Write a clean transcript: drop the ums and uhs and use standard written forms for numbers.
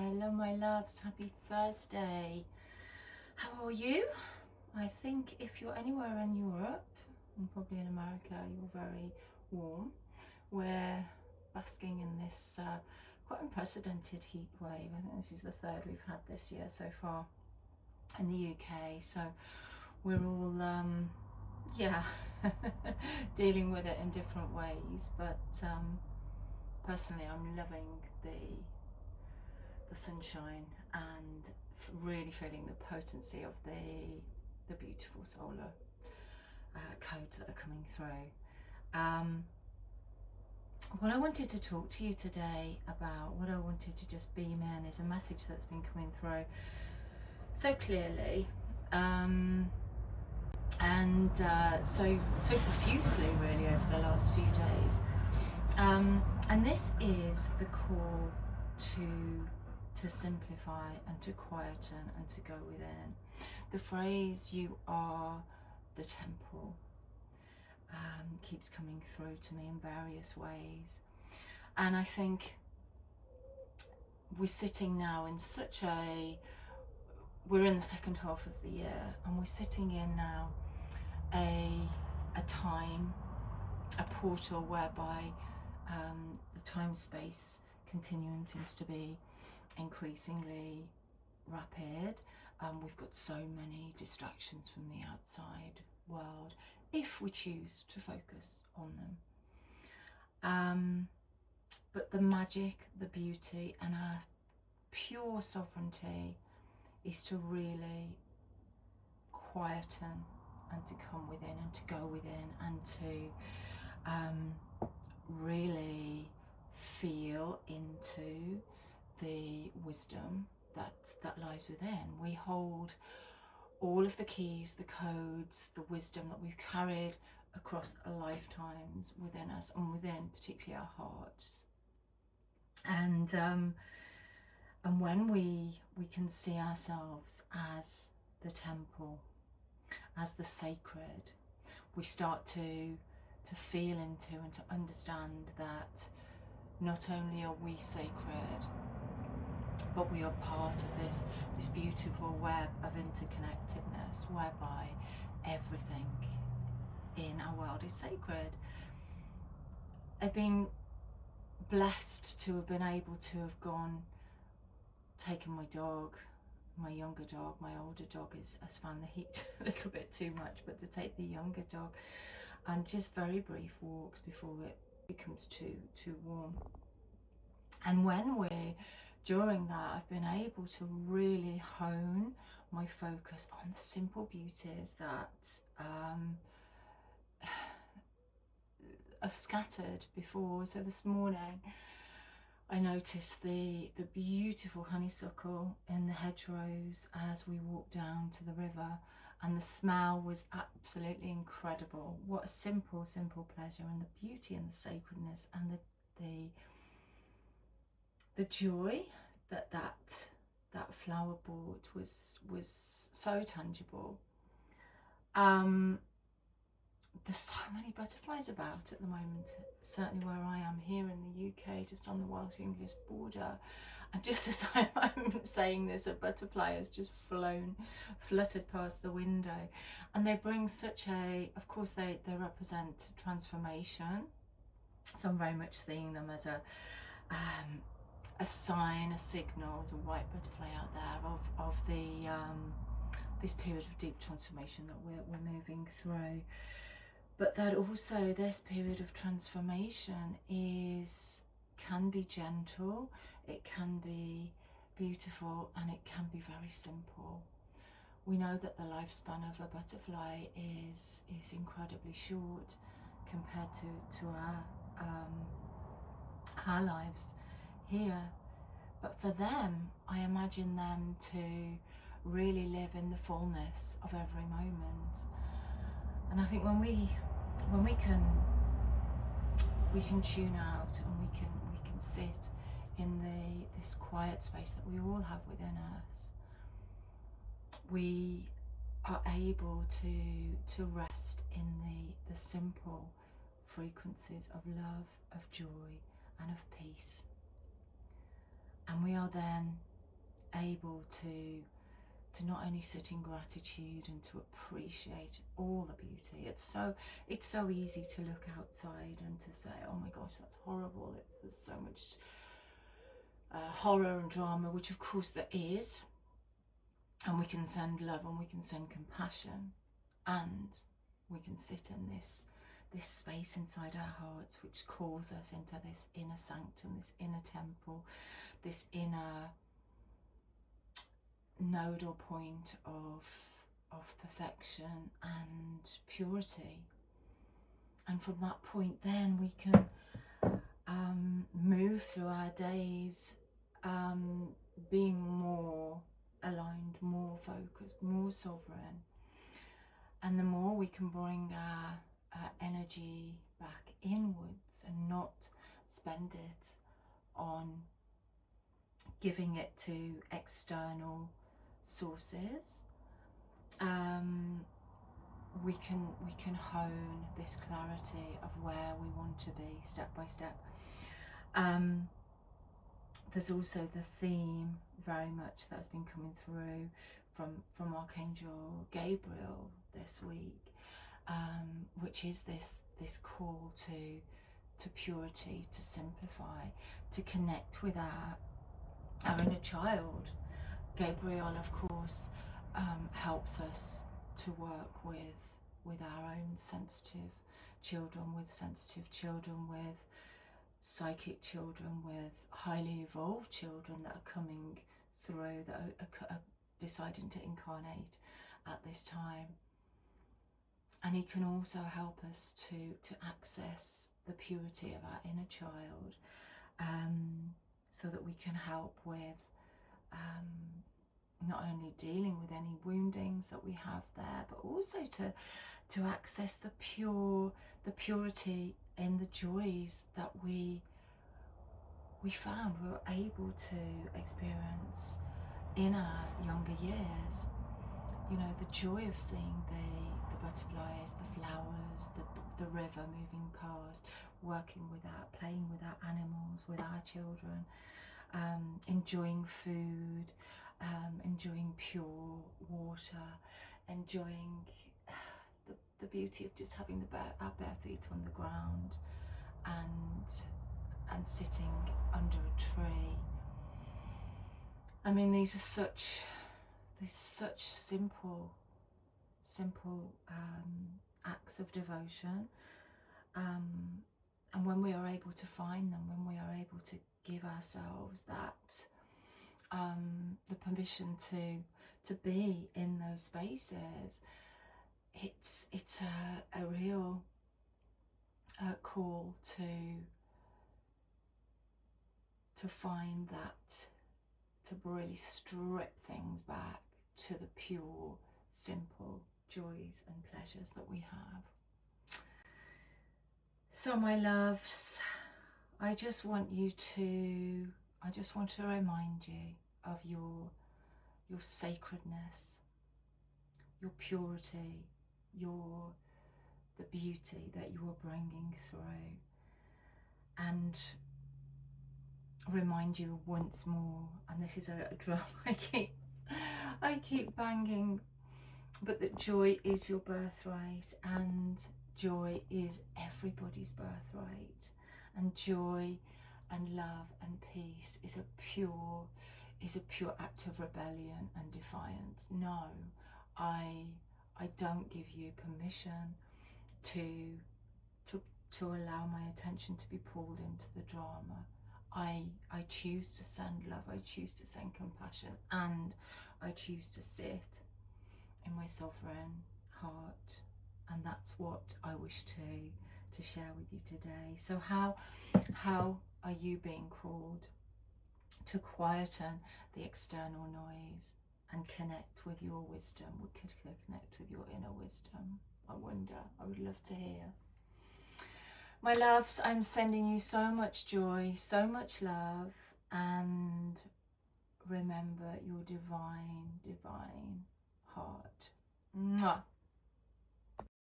Hello my loves, happy Thursday. How are you? I think if you're anywhere in Europe, and probably in America, you're very warm. We're basking in this quite unprecedented heat wave. I think this is the third we've had this year so far in the UK. So we're all, dealing with it in different ways. But personally, I'm loving the sunshine and really feeling the potency of the beautiful solar codes that are coming through. What I wanted to talk to you today about, what I wanted to just beam in, is a message that's been coming through so clearly and so profusely really over the last few days, and this is the call to simplify and to quieten and to go within. The phrase "you are the temple" keeps coming through to me in various ways, and I think we're sitting now in we're in the second half of the year, and we're sitting in now a time, a portal whereby the time-space continuum seems to be increasingly rapid. We've got so many distractions from the outside world if we choose to focus on them. But the magic, the beauty, and our pure sovereignty is to really quieten and to come within and to go within and to really feel into the wisdom that lies within. We hold all of the keys, the codes, the wisdom that we've carried across lifetimes within us, and within particularly our hearts. And when we can see ourselves as the temple, as the sacred, we start to feel into and to understand that not only are we sacred, but we are part of this beautiful web of interconnectedness whereby everything in our world is sacred. I've been blessed to have been able to have taken my dog, my younger dog. My older dog has found the heat a little bit too much, but to take the younger dog and just very brief walks before it becomes too warm. And during that, I've been able to really hone my focus on the simple beauties that are scattered before. So this morning I noticed the beautiful honeysuckle in the hedgerows as we walked down to the river, and the smell was absolutely incredible. What a simple pleasure, and the beauty and the sacredness and the joy that flower brought was so tangible. There's so many butterflies about at the moment, certainly where I am here in the UK, just on the Welsh-English border. And just as I'm saying this, a butterfly has just fluttered past the window. And they bring of course they represent transformation. So I'm very much seeing them as a sign, a signal. There's a white butterfly out there of this period of deep transformation that we're moving through. But that also this period of transformation can be gentle, it can be beautiful, and it can be very simple. We know that the lifespan of a butterfly is incredibly short compared to our lives here. But for them, I imagine them to really live in the fullness of every moment. And I think when we can tune out, and we can sit in this quiet space that we all have within us, we are able to rest in the simple frequencies of love, of joy, and of peace. And we are then able to not only sit in gratitude and to appreciate all the beauty. It's so easy to look outside and to say, oh my gosh, that's horrible, there's so much horror and drama, which of course there is, and we can send love and we can send compassion, and we can sit in this space inside our hearts which calls us into this inner sanctum, this inner temple, this inner nodal point of perfection and purity. And from that point then we can move through our days being more aligned, more focused, more sovereign. And the more we can bring our energy back inwards and not spend it on giving it to external sources, we can hone this clarity of where we want to be step by step. There's also the theme very much that's been coming through from Archangel Gabriel this week, which is this call to purity, to simplify, to connect with our inner child. Gabriel, of course, helps us to work with our own sensitive children, with psychic children, with highly evolved children that are coming through, that are deciding to incarnate at this time. And he can also help us to access the purity of our inner child, so that we can help with not only dealing with any woundings that we have there, but also to access the purity in the joys that we found we were able to experience in our younger years. You know, the joy of seeing the butterflies, the flowers, the river moving past, playing with our animals, with our children, enjoying food, enjoying pure water, enjoying the beauty of just having our bare feet on the ground and sitting under a tree. I mean, these are such simple acts of devotion, and when we are able to find them, when we are able to give ourselves that the permission to be in those spaces, it's a real call to find that, to really strip things back to the pure, simple joys and pleasures that we have. So my loves, I just want to remind you of your sacredness, your purity, the beauty that you are bringing through, and remind you once more, and this is a drum I keep banging, but that joy is your birthright, and joy is everybody's birthright, and joy and love and peace is a pure act of rebellion and defiance. No, I don't give you permission to allow my attention to be pulled into the drama. I choose to send love, I choose to send compassion, and I choose to sit in my sovereign heart. And that's what I wish to share with you today. So how are you being called to quieten the external noise and connect with your wisdom? We could connect with your inner wisdom. I wonder, I would love to hear. My loves, I'm sending you so much joy, so much love, and remember your divine heart. Mwah.